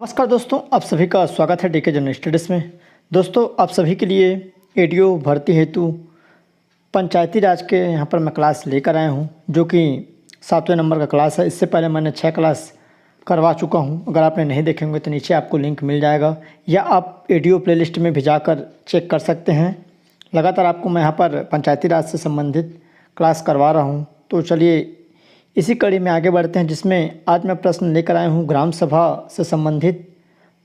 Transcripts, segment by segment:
नमस्कार दोस्तों, आप सभी का स्वागत है डीके जनरल स्टडीज़ में। दोस्तों, आप सभी के लिए एडीओ भर्ती हेतु पंचायती राज के यहाँ पर मैं क्लास लेकर आया हूँ, जो कि 7वें नंबर का क्लास है। इससे पहले मैंने 6 क्लास करवा चुका हूँ। अगर आपने नहीं देखे होंगे तो नीचे आपको लिंक मिल जाएगा, या आप एडीओ प्लेलिस्ट में भी जाकर चेक कर सकते हैं। लगातार आपको मैं यहाँ पर पंचायती राज से संबंधित क्लास करवा रहा हूँ। तो चलिए इसी कड़ी में आगे बढ़ते हैं, जिसमें आज मैं प्रश्न लेकर आया हूँ ग्राम सभा से संबंधित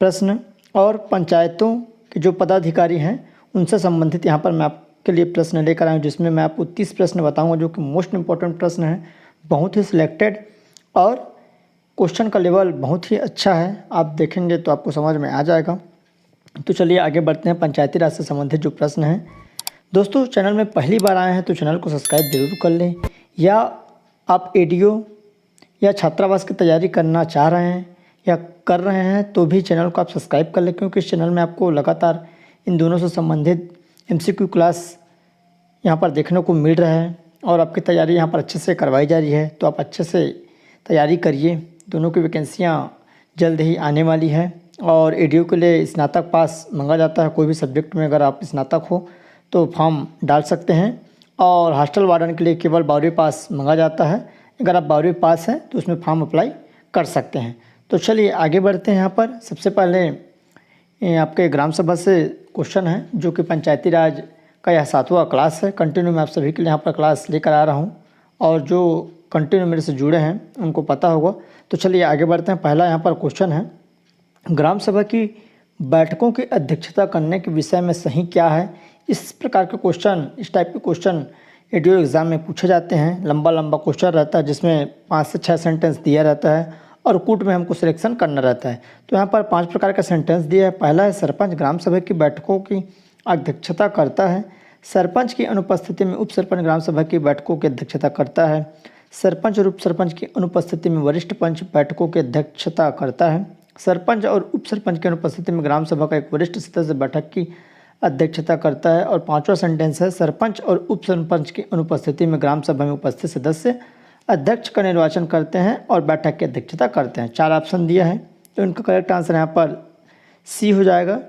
प्रश्न और पंचायतों के जो पदाधिकारी हैं उनसे संबंधित यहाँ पर मैं आपके लिए प्रश्न लेकर आया हूँ, जिसमें मैं आपको 30 प्रश्न बताऊँगा, जो कि मोस्ट इम्पॉर्टेंट प्रश्न हैं, बहुत ही सिलेक्टेड, और क्वेश्चन का लेवल बहुत ही अच्छा है। आप देखेंगे तो आपको समझ में आ जाएगा। तो चलिए आगे बढ़ते हैं पंचायती राज से संबंधित जो प्रश्न हैं। दोस्तों, चैनल में पहली बार आए हैं तो चैनल को सब्सक्राइब जरूर कर लें, या आप एडीओ या छात्रावास की तैयारी करना चाह रहे हैं या कर रहे हैं तो भी चैनल को आप सब्सक्राइब कर लें, क्योंकि इस चैनल में आपको लगातार इन दोनों से संबंधित एमसीक्यू क्लास यहाँ पर देखने को मिल रहा है, और आपकी तैयारी यहाँ पर अच्छे से करवाई जा रही है। तो आप अच्छे से तैयारी करिए। दोनों की वैकेंसियाँ जल्द ही आने वाली है, और एडीओ के लिए स्नातक पास मांगा जाता है। कोई भी सब्जेक्ट में अगर आप स्नातक हो तो फॉर्म डाल सकते हैं, और हॉस्टल वार्डन के लिए केवल 12वीं पास मांगा जाता है। अगर आप 12वीं पास हैं तो उसमें फॉर्म अप्लाई कर सकते हैं। तो चलिए आगे बढ़ते हैं। यहाँ पर सबसे पहले आपके ग्राम सभा से क्वेश्चन है, जो कि पंचायती राज का यह 7वां क्लास है। कंटिन्यू मैं आप सभी के लिए यहाँ पर क्लास लेकर आ रहा हूँ, और जो कंटिन्यू मेरे से जुड़े हैं उनको पता होगा। तो चलिए आगे बढ़ते हैं। पहला यहाँ पर क्वेश्चन है, ग्राम सभा की बैठकों की अध्यक्षता करने के विषय में सही क्या है। इस प्रकार के क्वेश्चन, इस टाइप के क्वेश्चन एडीओ एग्ज़ाम में पूछे जाते हैं। लंबा लंबा क्वेश्चन रहता है, जिसमें 5 से 6 सेंटेंस दिया रहता है, और कूट में हमको सिलेक्शन करना रहता है। तो यहाँ पर 5 प्रकार का सेंटेंस दिया है। पहला है, सरपंच ग्राम सभा की बैठकों की अध्यक्षता करता है। सरपंच की अनुपस्थिति में उप सरपंच ग्राम सभा की बैठकों की अध्यक्षता करता है। सरपंच और उप सरपंच की अनुपस्थिति में वरिष्ठ पंच बैठकों की अध्यक्षता करता है। सरपंच और उप सरपंच की अनुपस्थिति में ग्राम सभा का एक वरिष्ठ सदस्य बैठक की अध्यक्षता करता है। और 5वां सेंटेंस है, सरपंच और उप सरपंच की अनुपस्थिति में ग्राम सभा में उपस्थित सदस्य अध्यक्ष का निर्वाचन करते हैं और बैठक की अध्यक्षता करते हैं। 4 ऑप्शन दिया है, तो इनका करेक्ट आंसर यहाँ पर सी हो जाएगा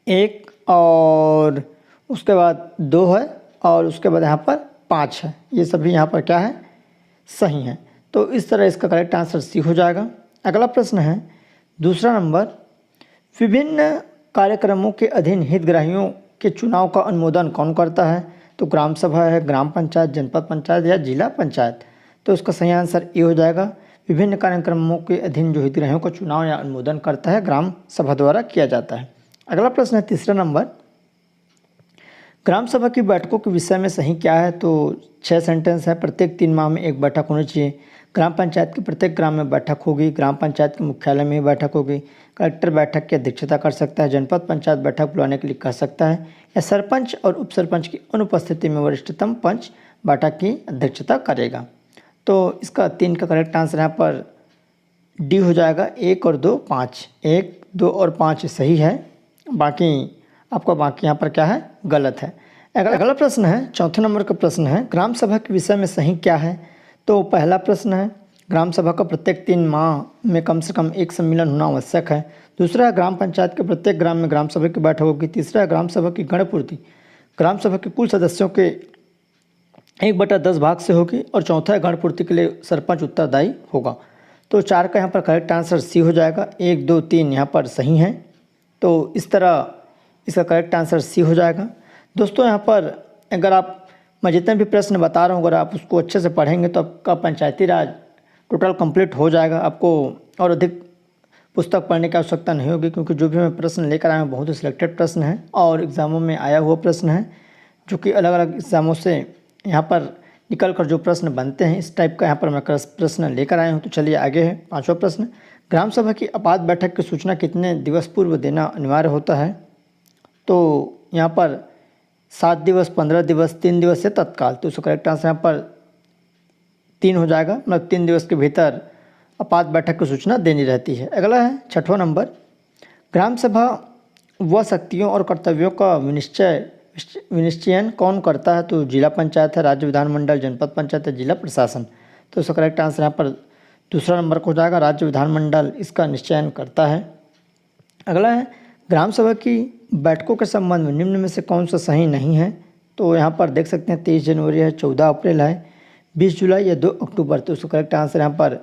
1, और उसके बाद 2 है, और उसके बाद यहाँ पर 5 है। ये सभी यहाँ पर क्या है, सही है। तो इस तरह इसका करेक्ट आंसर सी हो जाएगा। अगला प्रश्न है, दूसरा नंबर, विभिन्न कार्यक्रमों के अधीन हितग्राहियों के चुनाव का अनुमोदन कौन करता है। तो ग्राम सभा है, ग्राम पंचायत, जनपद पंचायत या जिला पंचायत। तो इसका सही आंसर ए हो जाएगा। विभिन्न कार्यक्रमों के अधीन जो हितग्राहियों का चुनाव या अनुमोदन करता है, ग्राम सभा द्वारा किया जाता है। अगला प्रश्न है, तीसरा नंबर, ग्राम सभा की बैठकों के विषय में सही क्या है। तो 6 सेंटेंस है। प्रत्येक 3 माह में एक बैठक होनी चाहिए। ग्राम पंचायत की प्रत्येक ग्राम में बैठक होगी। ग्राम पंचायत के मुख्यालय में ही बैठक होगी। कलेक्टर बैठक की अध्यक्षता कर सकता है। जनपद पंचायत बैठक बुलाने के लिए कह सकता है, या सरपंच और उप सरपंच की अनुपस्थिति में वरिष्ठतम पंच बैठक की अध्यक्षता करेगा। तो इसका 3 का करेक्ट आंसर यहाँ पर डी हो जाएगा। 1 और 2, 5। 1, 2 और 5 सही है, बाकी यहाँ पर क्या है, गलत है। अगला प्रश्न है, चौथे नंबर का प्रश्न है, ग्राम सभा के विषय में सही क्या है। तो पहला प्रश्न है, ग्राम सभा का प्रत्येक 3 माह में कम से कम एक सम्मेलन होना आवश्यक है। दूसरा है, ग्राम पंचायत के प्रत्येक ग्राम में ग्राम सभा की बैठक होगी। तीसरा है, ग्राम सभा की गणपूर्ति ग्राम सभा के कुल सदस्यों के 1/10 भाग से होगी। और चौथा है, गणपूर्ति के लिए सरपंच उत्तरदायी होगा। तो 4 का यहाँ पर करेक्ट आंसर सी हो जाएगा। 1, 2, 3 यहाँ पर सही है। तो इस तरह इसका करेक्ट आंसर सी हो जाएगा। दोस्तों, यहाँ पर अगर मैं जितने भी प्रश्न बता रहा हूँ, अगर आप उसको अच्छे से पढ़ेंगे तो आपका पंचायती राज टोटल कंप्लीट हो जाएगा। आपको और अधिक पुस्तक पढ़ने की आवश्यकता नहीं होगी, क्योंकि जो भी मैं प्रश्न लेकर आया हूँ बहुत ही सिलेक्टेड प्रश्न है, और एग्ज़ामों में आया हुआ प्रश्न है, जो कि अलग अलग एग्ज़ामों से यहाँ पर निकल कर जो प्रश्न बनते हैं, इस टाइप का यहाँ पर मैं प्रश्न लेकर आया हूँ। तो चलिए आगे है 5वां प्रश्न, ग्राम सभा की आपात बैठक की सूचना कितने दिवस पूर्व देना अनिवार्य होता है। तो यहाँ पर 7 दिवस, 15 दिवस, 3 दिवस से तत्काल। तो उसका करेक्ट आंसर यहाँ पर 3 हो जाएगा, मतलब 3 दिवस के भीतर आपात बैठक की सूचना देनी रहती है। अगला है 6वां नंबर, ग्राम सभा व शक्तियों और कर्तव्यों का विनिश्चयन कौन करता है। तो जिला पंचायत है, राज्य विधानमंडल, जनपद पंचायत है, जिला प्रशासन। तो उसका करेक्ट आंसर यहाँ पर दूसरा नंबर को हो जाएगा राज्य विधानमंडल इसका निश्चयन करता है। अगला है ग्राम सभा की बैठकों के संबंध में निम्न में से कौन सा सही नहीं है। तो यहाँ पर देख सकते हैं 23 जनवरी है, 14 अप्रैल है, 20 जुलाई या 2 अक्टूबर। तो उसका करेक्ट आंसर यहाँ पर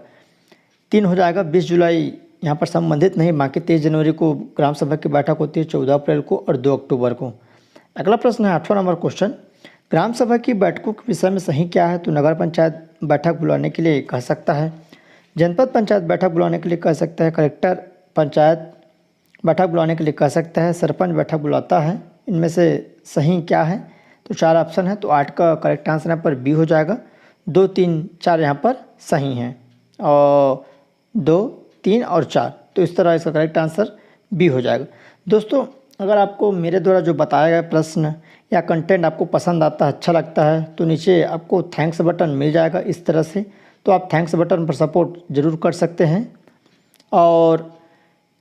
3 हो जाएगा। 20 जुलाई यहाँ पर संबंधित नहीं, बाकी 23 जनवरी को ग्राम सभा की बैठक होती है, 14 अप्रैल को और 2 अक्टूबर को। अगला प्रश्न है 8वां नंबर क्वेश्चन, ग्राम सभा की बैठकों के विषय में सही क्या है। तो नगर पंचायत बैठक बुलाने के लिए कह सकता है, जनपद पंचायत बैठक बुलाने के लिए कह सकता है, कलेक्टर पंचायत बैठक बुलाने के लिए कह सकता है, सरपंच बैठक बुलाता है। इनमें से सही क्या है। तो 4 ऑप्शन है, तो 8 का करेक्ट आंसर यहाँ पर बी हो जाएगा। 2, 3, 4 यहाँ पर सही हैं और 2, 3 और 4, तो इस तरह इसका करेक्ट आंसर बी हो जाएगा। दोस्तों अगर आपको मेरे द्वारा जो बताया गया प्रश्न या कंटेंट आपको पसंद आता है, अच्छा लगता है, तो नीचे आपको थैंक्स बटन मिल जाएगा इस तरह से। तो आप थैंक्स बटन पर सपोर्ट ज़रूर कर सकते हैं और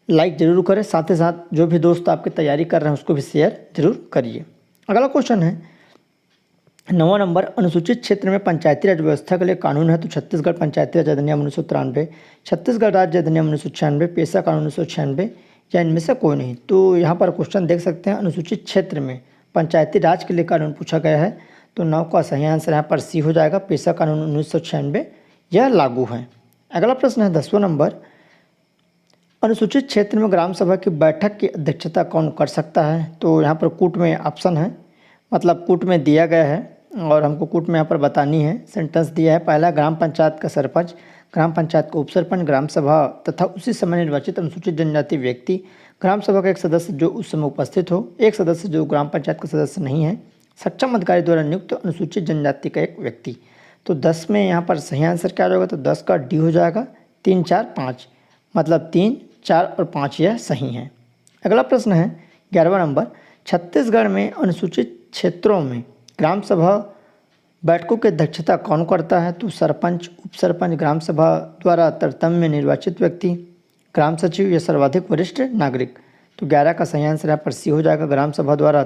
लाइक ज़रूर करें। साथ ही साथ जो भी दोस्त आपकी तैयारी कर रहे हैं उसको भी शेयर ज़रूर करिए। अगला क्वेश्चन है 9वां नंबर, अनुसूचित क्षेत्र में पंचायती राज व्यवस्था के लिए कानून है। तो छत्तीसगढ़ पंचायती राज अधिनियम 1993, छत्तीसगढ़ राज्य अधिनियम 1996, पेशा कानून 1996 या इनमें से कोई नहीं। तो यहाँ पर क्वेश्चन देख सकते हैं, अनुसूचित क्षेत्र में पंचायती राज के लिए कानून पूछा गया है। तो 9 का सही आंसर यहाँ पर सी हो जाएगा, पेशा कानून 1996 यह लागू है। अगला प्रश्न है 10वां नंबर, अनुसूचित क्षेत्र में ग्राम सभा की बैठक की अध्यक्षता कौन कर सकता है। तो यहाँ पर कूट में ऑप्शन है, मतलब कूट में दिया गया है और हमको कूट में यहाँ पर बतानी है। सेंटेंस दिया है, पहला ग्राम पंचायत का सरपंच, ग्राम पंचायत का उपसरपंच, ग्राम सभा तथा उसी समय निर्वाचित अनुसूचित जनजाति व्यक्ति, ग्राम सभा का एक सदस्य जो उस समय उपस्थित हो, एक सदस्य जो ग्राम पंचायत का सदस्य नहीं है, सक्षम अधिकारी द्वारा नियुक्त अनुसूचित जनजाति का एक व्यक्ति। तो 10 में यहाँ पर सही आंसर क्या होगा। तो 10 का डी हो जाएगा। 3, 4, 5 मतलब 3, 4 और 5 यह सही है। अगला प्रश्न है 11वां नंबर, छत्तीसगढ़ में अनुसूचित क्षेत्रों में ग्राम सभा बैठकों की अध्यक्षता कौन करता है। तो सरपंच, उपसरपंच, ग्राम सभा द्वारा तरतम्य में निर्वाचित व्यक्ति, ग्राम सचिव या सर्वाधिक वरिष्ठ नागरिक। तो 11 का सही आंसर यहाँ पर सी हो जाएगा। ग्राम सभा द्वारा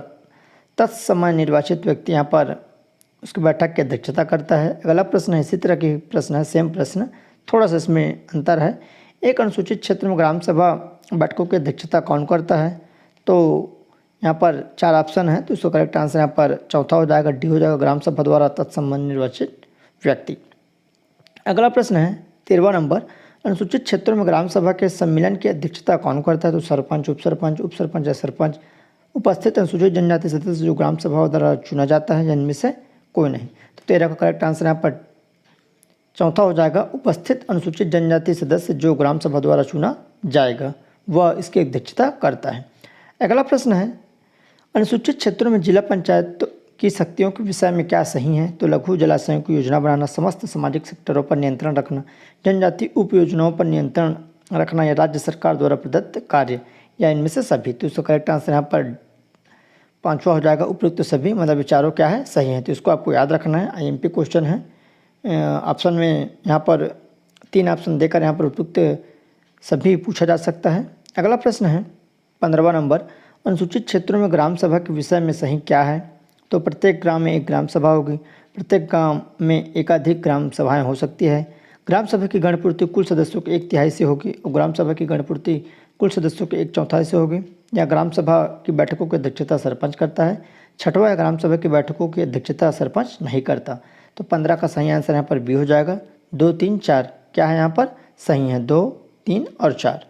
तत्समय निर्वाचित व्यक्ति यहाँ पर उसकी बैठक की अध्यक्षता करता है। अगला प्रश्न है इसी तरह की प्रश्न है, सेम प्रश्न, थोड़ा सा इसमें अंतर है। एक अनुसूचित क्षेत्र में ग्राम सभा बैठकों की अध्यक्षता कौन करता है। तो यहाँ पर 4 ऑप्शन है, तो इसका करेक्ट आंसर यहाँ पर चौथा हो जाएगा, डी हो जाएगा, ग्राम सभा द्वारा तत्संबंध निर्वाचित व्यक्ति। अगला प्रश्न है 13वां नंबर, अनुसूचित क्षेत्रों में ग्राम सभा के सम्मेलन की अध्यक्षता कौन करता है। तो सरपंच, उपसरपंच या सरपंच, उपस्थित अनुसूचित जनजाति सदस्य जो ग्राम सभा द्वारा चुना जाता है या इनमें से कोई नहीं। तो 13 का करेक्ट आंसर यहाँ पर चौथा हो जाएगा, उपस्थित अनुसूचित जनजाति सदस्य जो ग्राम सभा द्वारा चुना जाएगा वह इसकी अध्यक्षता करता है। अगला प्रश्न है, अनुसूचित क्षेत्रों में जिला पंचायत की शक्तियों के विषय में क्या सही है। तो लघु जलाशयों की योजना बनाना, समस्त सामाजिक सेक्टरों पर नियंत्रण रखना, जनजाति उप योजनाओं पर नियंत्रण रखना या राज्य सरकार द्वारा प्रदत्त कार्य या इनमें से सभी। तो इसका करेक्ट आंसर यहाँ पर 5वां हो जाएगा, उपयुक्त सभी, मतलब विचारों क्या है सही है। तो इसको आपको याद रखना है, IMP क्वेश्चन है। ऑप्शन में यहाँ पर 3 ऑप्शन देकर यहाँ पर उपयुक्त सभी पूछा जा सकता है। अगला प्रश्न है 15वां नंबर, अनुसूचित क्षेत्रों में ग्राम सभा के विषय में सही क्या है। तो प्रत्येक ग्राम में एक ग्राम सभा होगी, प्रत्येक गांव में एकाधिक ग्राम सभाएं हो सकती है, ग्राम सभा की गणपूर्ति कुल सदस्यों के 1/3 से होगी और ग्राम सभा की गणपूर्ति कुल सदस्यों के 1/4 से होगी, या ग्राम सभा की बैठकों की अध्यक्षता सरपंच करता है। 6वां है, ग्राम सभा की बैठकों की अध्यक्षता सरपंच नहीं करता। तो 15 का सही आंसर यहाँ पर बी हो जाएगा। 2, 3, 4 क्या है यहाँ पर सही है, 2, 3 और 4।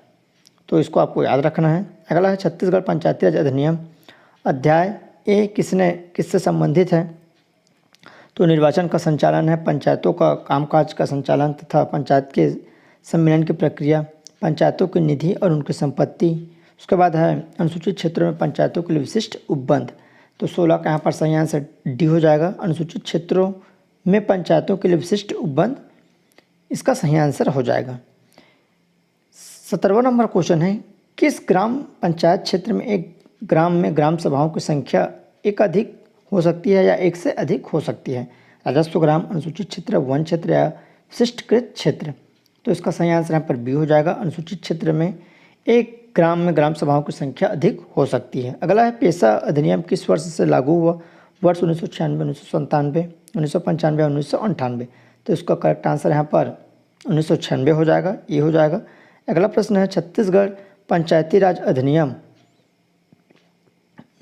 तो इसको आपको याद रखना है। अगला है छत्तीसगढ़ पंचायती राज अधिनियम, अध्याय ए किससे संबंधित है। तो निर्वाचन का संचालन है, पंचायतों का कामकाज का संचालन तथा पंचायत के सम्मेलन की प्रक्रिया, पंचायतों की निधि और उनकी संपत्ति। उसके बाद है अनुसूचित क्षेत्रों में पंचायतों के लिए विशिष्ट उपबंध। तो 16 का यहाँ पर सही आंसर डी हो जाएगा, अनुसूचित क्षेत्रों में पंचायतों के लिए विशिष्ट उपबंध इसका सही आंसर हो जाएगा। 17वां नंबर क्वेश्चन है, किस ग्राम पंचायत क्षेत्र में एक ग्राम में ग्राम सभाओं की संख्या एक अधिक हो सकती है या एक से अधिक हो सकती है। राजस्व ग्राम, अनुसूचित क्षेत्र, वन क्षेत्र या विशिष्टकृत क्षेत्र। तो इसका सही आंसर यहाँ पर बी हो जाएगा, अनुसूचित क्षेत्र में एक ग्राम में ग्राम सभाओं की संख्या अधिक हो सकती है। अगला है पेशा अधिनियम किस वर्ष से लागू हुआ। वर्ष 1996, 1997, 1995 और 1998। तो इसका करेक्ट आंसर यहाँ पर 1996 हो जाएगा, ये हो जाएगा। अगला प्रश्न है छत्तीसगढ़ पंचायती राज अधिनियम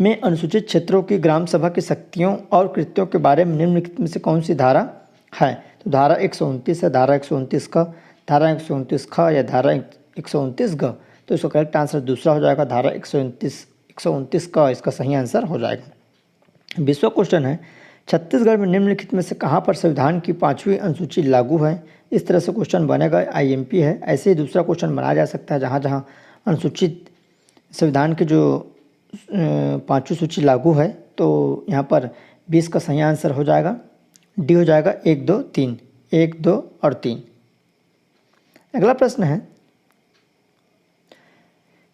में अनुसूचित क्षेत्रों की ग्राम सभा की शक्तियों और कृत्यों के बारे में निम्नलिखित में से कौन सी धारा है? तो धारा 129 है, धारा 129 क, धारा 129 ख या धारा 129 ग। तो इसका करेक्ट आंसर दूसरा हो जाएगा, धारा 129 क इसका सही आंसर हो जाएगा। 20वां क्वेश्चन है छत्तीसगढ़ में निम्नलिखित में से कहाँ पर संविधान की 5वीं अनुसूची लागू है? इस तरह से क्वेश्चन बनेगा, आईएमपी है। ऐसे ही दूसरा क्वेश्चन बनाया जा सकता है जहाँ जहाँ अनुसूचित संविधान के जो 5वीं सूची लागू है, तो यहाँ पर 20 का सही आंसर हो जाएगा, डी हो जाएगा 1, 2, 3, 1, 2 और 3। अगला प्रश्न है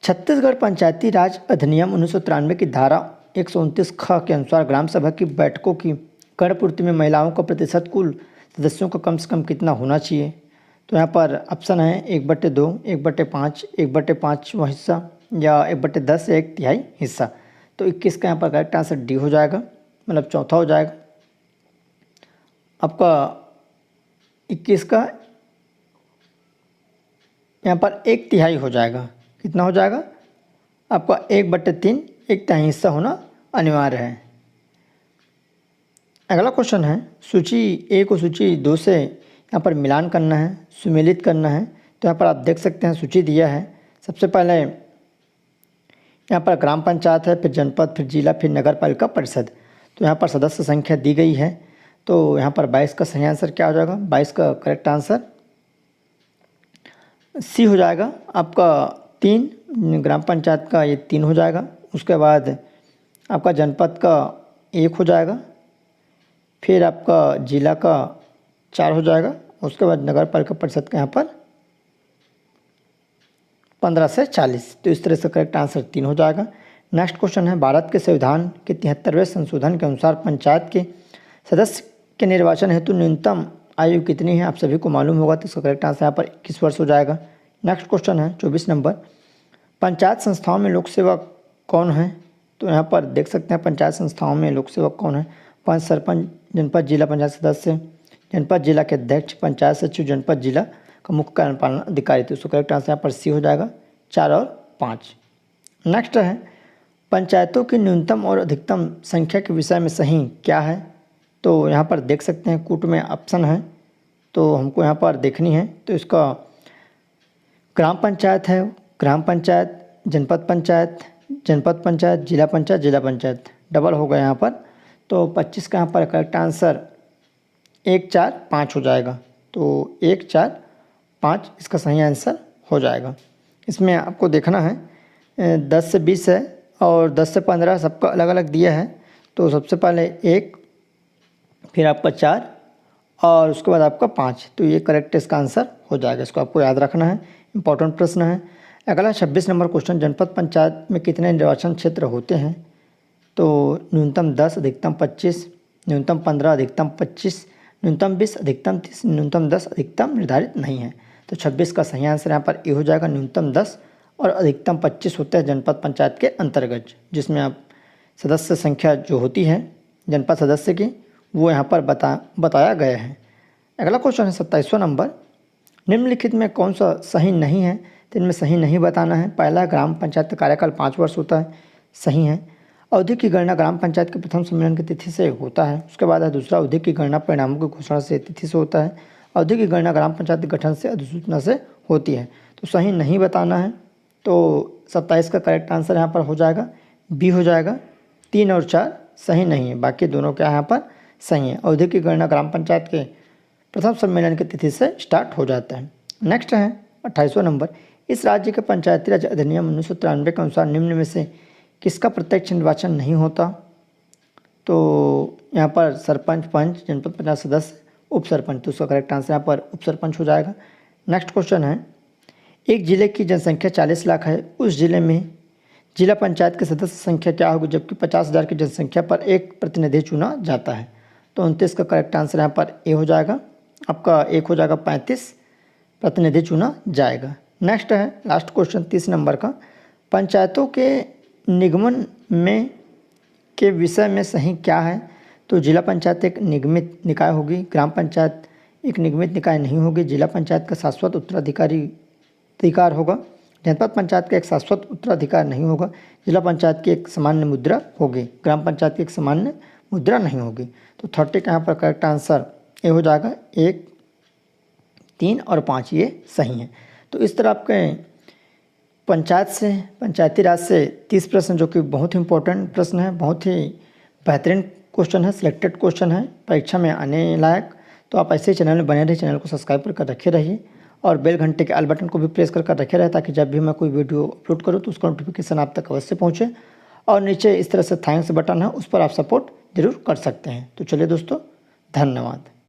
छत्तीसगढ़ पंचायती राज अधिनियम 1993 की धारा 129 ख के अनुसार ग्राम सभा की बैठकों की गणपूर्ति में महिलाओं का प्रतिशत कुल सदस्यों का कम से कम कितना होना चाहिए? तो यहाँ पर ऑप्शन है 1/2, 1/5, 1/5वां हिस्सा या 1/10 या 1/3 हिस्सा। तो 21 का यहाँ पर करेक्ट आंसर डी हो जाएगा, मतलब चौथा हो जाएगा। आपका 21 का यहाँ पर 1/3 हो जाएगा। कितना हो जाएगा? आपका 1/3, 1/3 हिस्सा होना अनिवार्य है। अगला क्वेश्चन है सूची ए को सूची 2 से यहाँ पर मिलान करना है, सुमेलित करना है। तो यहाँ पर आप देख सकते हैं सूची दिया है। सबसे पहले यहाँ पर ग्राम पंचायत है, फिर जनपद, फिर जिला, फिर नगर पालिका परिषद। तो यहाँ पर सदस्य संख्या दी गई है। तो यहाँ पर 22 का सही आंसर क्या हो जाएगा? 22 का करेक्ट आंसर सी हो जाएगा। आपका 3 ग्राम पंचायत का ये 3 हो जाएगा। उसके बाद आपका जनपद का 1 हो जाएगा, फिर आपका जिला का 4 हो जाएगा। उसके बाद नगर पालिका परिषद का यहाँ पर 15 से 40। तो इस तरह से करेक्ट आंसर 3 हो जाएगा। नेक्स्ट क्वेश्चन है भारत के संविधान के 73वें संशोधन के अनुसार पंचायत के सदस्य के निर्वाचन हेतु न्यूनतम आयु कितनी है? आप सभी को मालूम होगा। तो इसका करेक्ट आंसर यहाँ पर 21 वर्ष हो जाएगा। नेक्स्ट क्वेश्चन है 24 नंबर, पंचायत संस्थाओं में लोक सेवक कौन है? तो यहाँ पर देख सकते हैं पंचायत संस्थाओं में लोक सेवक कौन है? पंच, सरपंच, जनपद जिला पंचायत सदस्य, जनपद जिला के अध्यक्ष, पंचायत सचिव, जनपद जिला का मुख्य कार्यपालन अधिकारी। तो उसका करेक्ट आंसर यहाँ पर सी हो जाएगा, 4 और 5। नेक्स्ट है पंचायतों की न्यूनतम और अधिकतम संख्या के विषय में सही क्या है? तो यहाँ पर देख सकते हैं कूट में ऑप्शन है, तो हमको यहाँ पर देखनी है। तो इसका ग्राम पंचायत है, ग्राम पंचायत, जनपद पंचायत, जनपद पंचायत, जिला पंचायत, जिला पंचायत, डबल हो गया यहाँ पर। तो 25 का यहाँ पर करेक्ट आंसर 1, 4, 5 हो जाएगा। तो 1, 4, 5 इसका सही आंसर हो जाएगा। इसमें आपको देखना है 10 से 20 है और 10 से 15 सबका अलग अलग दिया है। तो सबसे पहले 1, फिर आपका 4 और उसके बाद आपका 5। तो ये करेक्ट इसका आंसर हो जाएगा। इसको आपको याद रखना है, इंपॉर्टेंट प्रश्न है। अगला 26 नंबर क्वेश्चन, जनपद पंचायत में कितने निर्वाचन क्षेत्र होते हैं? तो न्यूनतम 10, अधिकतम 25, न्यूनतम 15, अधिकतम 25, न्यूनतम 20, अधिकतम 30, न्यूनतम 10 अधिकतम निर्धारित नहीं है। तो 26 का सही आंसर यहाँ पर ए हो जाएगा। न्यूनतम 10 और अधिकतम 25 होते हैं जनपद पंचायत के अंतर्गत, जिसमें आप सदस्य संख्या जो होती है जनपद सदस्य की वो यहाँ पर बताया गया है। अगला क्वेश्चन है 27वां नंबर, निम्नलिखित में कौन सा सही नहीं है? तो इनमें सही नहीं बताना है। पहला, ग्राम पंचायत का कार्यकाल 5 वर्ष होता है, सही है। अवधि की गणना ग्राम पंचायत के प्रथम सम्मेलन की तिथि से होता है। उसके बाद है दूसरा, अवधि की गणना परिणामों की घोषणा से तिथि से होता है। अवधि की गणना ग्राम पंचायत के गठन से अधिसूचना से होती है। तो सही नहीं बताना है। तो 27 का करेक्ट आंसर यहाँ पर हो जाएगा, बी हो जाएगा। 3 और 4 सही नहीं है, बाकी दोनों क्या यहाँ पर सही है। अवधि की गणना ग्राम पंचायत के प्रथम सम्मेलन की तिथि से स्टार्ट हो जाता है। नेक्स्ट है 28वां नंबर, इस राज्य के पंचायती राज अधिनियम 1993 के अनुसार निम्न में से किसका प्रत्यक्ष निर्वाचन नहीं होता? तो यहाँ पर सरपंच, पंच, जनपद पंचायत सदस्य, उप सरपंच। तो उसका करेक्ट आंसर यहाँ पर उप सरपंच हो जाएगा। नेक्स्ट क्वेश्चन है, एक जिले की जनसंख्या 40 लाख है, उस जिले में जिला पंचायत के सदस्य संख्या क्या होगी जबकि 50,000 की जनसंख्या पर एक प्रतिनिधि चुना जाता है? तो 29 का करेक्ट आंसर यहाँ पर ए हो जाएगा। आपका 1 हो जाएगा, 35 प्रतिनिधि चुना जाएगा। नेक्स्ट है लास्ट क्वेश्चन 30 नंबर का, पंचायतों के निगमन में के विषय में सही क्या है? तो जिला पंचायत एक निगमित निकाय होगी, ग्राम पंचायत एक निगमित निकाय नहीं होगी। जिला पंचायत का शाश्वत उत्तराधिकार होगा। जनपद पंचायत का एक शाश्वत उत्तराधिकार नहीं होगा। जिला पंचायत की एक सामान्य मुद्रा होगी। ग्राम पंचायत की एक सामान्य मुद्रा नहीं होगी। तो 30 का यहाँ पर करेक्ट आंसर ए हो जाएगा। 1, 3 और 5 ये सही हैं। तो इस तरह आपके पंचायती राज से 30 प्रश्न, जो कि बहुत ही इंपॉर्टेंट प्रश्न है, बहुत ही बेहतरीन क्वेश्चन है, सिलेक्टेड क्वेश्चन है, परीक्षा में आने लायक। तो आप ऐसे चैनल में बने रहिए, चैनल को सब्सक्राइब कर रखे रहिए और बेल घंटे के ऑल बटन को भी प्रेस कर रखे रहे, ताकि जब भी मैं कोई वीडियो अपलोड करूँ तो उसका नोटिफिकेशन आप तक अवश्य पहुँचे। और नीचे इस तरह से थैंक्स बटन है, उस पर आप सपोर्ट जरूर कर सकते हैं। तो चलिए दोस्तों, धन्यवाद।